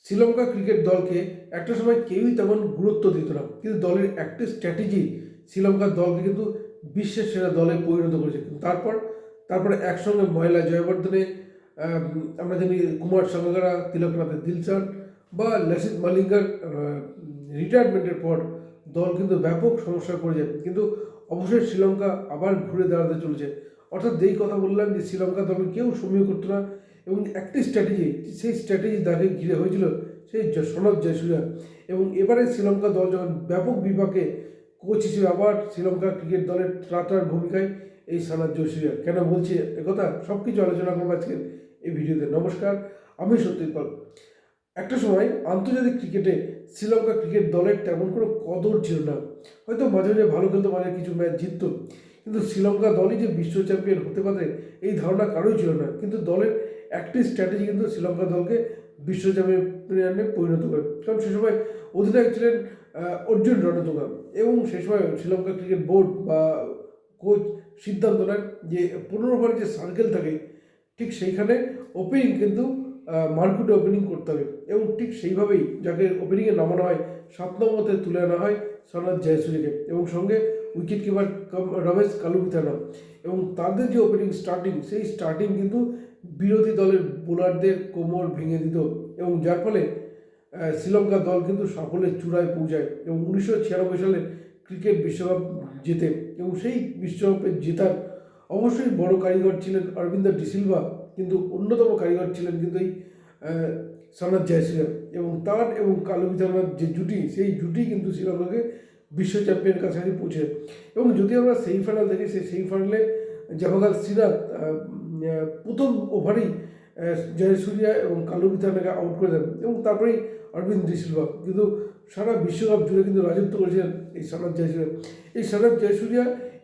Sri Lanka cricket দলকে একটা সময় কেউই তেমন গুরুত্ব দিত না, কিন্তু দলের একটা স্ট্র্যাটেজি শ্রীলঙ্কার দলকে কিন্তু বিশ্বের সেরা দলে পরিণত করেছে। কিন্তু তারপরে একসঙ্গে মহিলা জয়বর্ধনে আমরা জানি কুমার সাঙ্গাকারা, তিলকনাথের দিলশান বা লসিত মালিঙ্গার রিটায়ারমেন্টের পর দল কিন্তু ব্যাপক সমস্যায় পড়ে যায়। কিন্তু অবশ্যই শ্রীলঙ্কা আবার ঘুরে দাঁড়াতে চলেছে। অর্থাৎ যেই কথা বললাম যে শ্রীলঙ্কা দলকে কেউ সমীহ করতো না, এবং একটি স্ট্র্যাটেজি, সেই স্ট্র্যাটেজি তাকে ঘিরে হয়েছিল সেই সনৎ জয়সূর্য। এবং এবারে শ্রীলঙ্কা দল যখন ব্যাপক বিপাকে, কোচ হিসেবে আবার শ্রীলঙ্কা ক্রিকেট দলের ত্রাতার ভূমিকায় এই সনৎ জয়সূর্য। কেন বলছি একথা, সব কিছু আলোচনা করবো আজকের এই ভিডিওতে। নমস্কার, আমি সত্যজিৎ পাল। একটা সময় আন্তর্জাতিক ক্রিকেটে শ্রীলঙ্কা ক্রিকেট দলের তেমন কোনো কদর ছিল না। হয়তো মাঝে মাঝে ভালো খেলতো, মাঝে কিছু ম্যাচ জিততো, কিন্তু শ্রীলঙ্কা দলই যে বিশ্ব চ্যাম্পিয়ন হতে পারে এই ধারণা কারোই ছিল না। কিন্তু দলের একটি স্ট্র্যাটেজি কিন্তু শ্রীলঙ্কা দলকে বিশ্ব চ্যাম্পিয়নে পরিণত করে। কারণ সে সময় অধিনায়ক ছিলেন অর্জুন রণতুঙ্গা, এবং সে সময় শ্রীলঙ্কা ক্রিকেট বোর্ড বা কোচ সিদ্ধান্ত নেন যে 15 ওভার যে সার্কেল থাকে ঠিক সেইখানে ওপেনিং কিন্তু মারকুটে ওপেনিং করতে হবে, এবং ঠিক সেইভাবেই যাকে ওপেনিংয়ে নামানো হয় 7 নম্বরে তুলে আনা হয় সনৎ জয়সূর্যকে, এবং সঙ্গে উইকেট কিপার রমেশ কালুবিথানা। এবং তাদের যে ওপেনিং স্টার্টিং, সেই স্টার্টিং কিন্তু বিরোধী দলের বোলারদের কোমর ভেঙে দিত, এবং যার ফলে শ্রীলঙ্কা দল কিন্তু সাফল্যের চূড়ায় পৌঁছায় এবং 1996 সালে ক্রিকেট বিশ্বকাপ জেতে। এবং সেই বিশ্বকাপে জেতার অবশ্যই বড় কারিগর ছিলেন অরবিন্দ ডিসিলভা, কিন্তু অন্যতম কারিগর ছিলেন কিন্তু এই সনৎ জয়সূর্য। এবং তার এবং কালুবিথানার যে জুটি, সেই জুটি কিন্তু শ্রীলঙ্কাকে বিশ্ব চ্যাম্পিয়নের কাছাকাছি পৌঁছে। এবং যদি আমরা সেমিফাইনাল দেখি, সেই সেমিফাইনালে জওহরলাল শ্রীনাথ প্রথম ওভারেই জয়সূর্য এবং কালুবিথানাকে আউট করে দেন, এবং তারপরেই অরবিন্দ ডিসিলভা। কিন্তু সারা বিশ্বকাপ জুড়ে কিন্তু রাজত্ব করেছিলেন এই সনৎ জয়সূর্য। এই সনৎ জয়সূর্য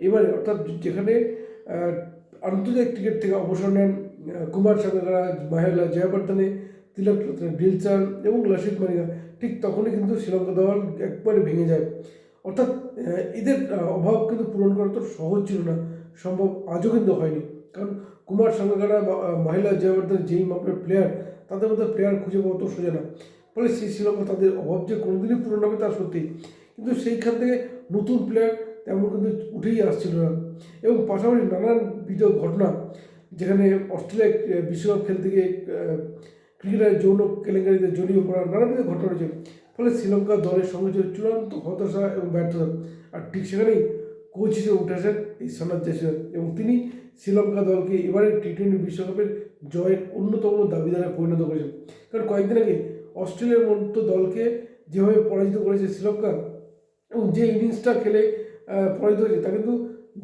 এবারে, অর্থাৎ যেখানে আন্তর্জাতিক ক্রিকেট থেকে অবসর নেন কুমার সাঙ্গাকারা, মহিলা জয়বর্ধনে, তিলকনাথের দিলশান এবং লসিত মালিঙ্গা, ঠিক তখনই কিন্তু শ্রীলঙ্কা দল একবারে ভেঙে যায়। অর্থাৎ এদের অভাব কিন্তু পূরণ করা তো সহজ ছিল না, সম্ভব আজও কিন্তু হয়নি। কারণ কুমার সাঙ্গাকারা বা মহিলা জয়বর্ধন যেই মাপের প্লেয়ার, তাদের মধ্যে প্লেয়ার খুঁজে পাওয়া তো সোজা না। ফলে সেই শ্রীলঙ্কা তাদের অভাব যে কোনোদিনই পূরণ হবে তা সত্যি, কিন্তু সেইখান থেকে নতুন প্লেয়ার তেমন কিন্তু উঠেই আসছিল না। এবং পাশাপাশি নানান বিধ ঘটনা, যেখানে অস্ট্রেলিয়া বিশ্বকাপ খেলতে গিয়ে ক্রিকেটারের যৌন কেলেঙ্কারিতে জড়িয়ে পড়া নানাবিধ ঘটনা রয়েছে। ফলে শ্রীলঙ্কা দলের সঙ্গে ছিল চূড়ান্ত হতাশা এবং ব্যর্থতা। আর ঠিক সেখানেই কোচ হিসেবে উঠে আসেন এই সনৎ জয়সূর্য, এবং তিনি শ্রীলঙ্কা দলকে এবারে টি20 বিশ্বকাপের জয়ের অন্যতম দাবিদারে পরিণত করেছেন। কারণ কয়েকদিন আগে অস্ট্রেলিয়ার মতো দলকে যেভাবে পরাজিত করেছে শ্রীলঙ্কা, এবং যে ইনিংসটা খেলে পরাজিত হয়েছে, তা কিন্তু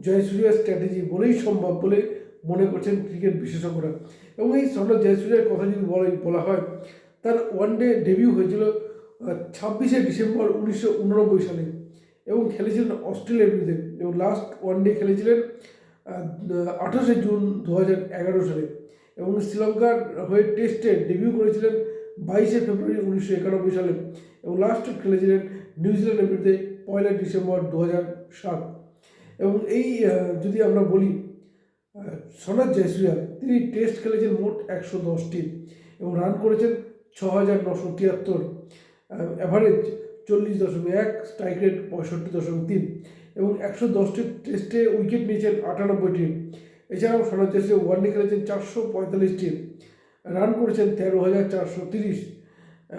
জয়সূর্যের স্ট্র্যাটেজি বলেই সম্ভব বলে মনে করছেন ক্রিকেট বিশেষজ্ঞরা। এবং এই সনৎ জয়সূর্যের কথা যদি বলা হয়, তার ওয়ানডে ডেবিউ হয়েছিল 26শে ডিসেম্বর 1989 সালে, এবং খেলেছিলেন অস্ট্রেলিয়ার বিরুদ্ধে, এবং লাস্ট ওয়ানডে খেলেছিলেন 28শে জুন 2011 সালে, এবং শ্রীলঙ্কার হয়ে টেস্টে ডেবিউ করেছিলেন 22শে ফেব্রুয়ারি 1991 সালে, এবং লাস্ট খেলেছিলেন নিউজিল্যান্ডের বিরুদ্ধে 1 ডিসেম্বর 2007। এবং এই যদি আমরা বলি সনৎ জয়সূর্য, তিনি টেস্ট খেলেছেন মোট 110টি, এবং রান করেছেন 6973, অ্যাভারেজ 40.1, স্ট্রাইক রেট 65.3, এবং 110টি টেস্টে উইকেট নিয়েছেন 98টি। এছাড়াও সনৎ জয়সূর্য ওয়ানডে খেলেছেন 445টি, রান করেছেন 13,430,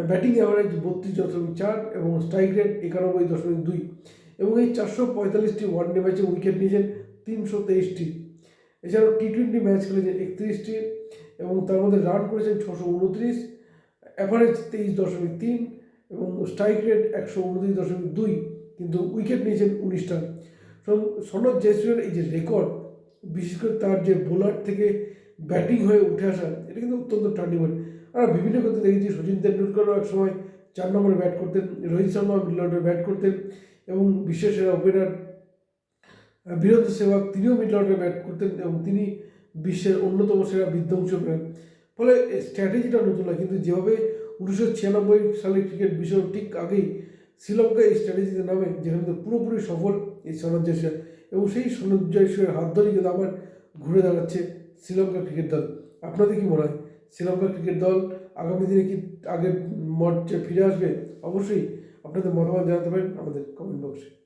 ব্যাটিং অ্যাভারেজ 32.4 এবং স্ট্রাইক রেট 91.2, এবং এই 445টি ওয়ানডে ম্যাচে উইকেট নিয়েছেন 323টি। এছাড়াও টি20 ম্যাচ খেলেছেন 31টি, এবং তার মধ্যে রান করেছেন 629, অ্যাভারেজ 23.3 এবং স্ট্রাইক রেট 129.2, কিন্তু উইকেট নিয়েছেন 19টা। সনৎ জয়সূর্যের এই যে রেকর্ড, বিশেষ করে তার যে বোলার থেকে ব্যাটিং হয়ে উঠে আসা, এটা কিন্তু অত্যন্ত টার্নিং পয়েন্ট। আমরা বিভিন্ন ক্ষেত্রে দেখেছি, সচিন তেন্ডুলকরও এক সময় 4 নম্বরে ব্যাট করতেন, রোহিত শর্মা মিডল অর্ডারে ব্যাট করতেন, এবং বিশ্বের সেরা ওপেনার বীরেন্দ্র সেহবাগ তিনিও মিডল অর্ডারে ব্যাট করতেন, এবং তিনি বিশ্বের অন্যতম সেরা বিধ্বংসী ওপেনার। ফলে স্ট্র্যাটেজিটা নতুন নয়, কিন্তু যেভাবে 1996 সালে ক্রিকেট বিশ্বকাপ ঠিক আগেই শ্রীলঙ্কা এই স্ট্র্যাটেজিতে নামে, যেখানে তো পুরোপুরি সফল এই সনৎ জয়সূর্য, এবং সেই সনৎ জয়সূর্যের হাত ধরেই কিন্তু আবার ঘুরে দাঁড়াচ্ছে শ্রীলঙ্কা ক্রিকেট দল। আপনাদের কি মনে হয়, শ্রীলঙ্কা ক্রিকেট দল আগামী দিনে কি আগের মঞ্চে ফিরে আসবে? অবশ্যই আপনাদের মতামত জানাতে পারেন আমাদের কমেন্ট বক্সে।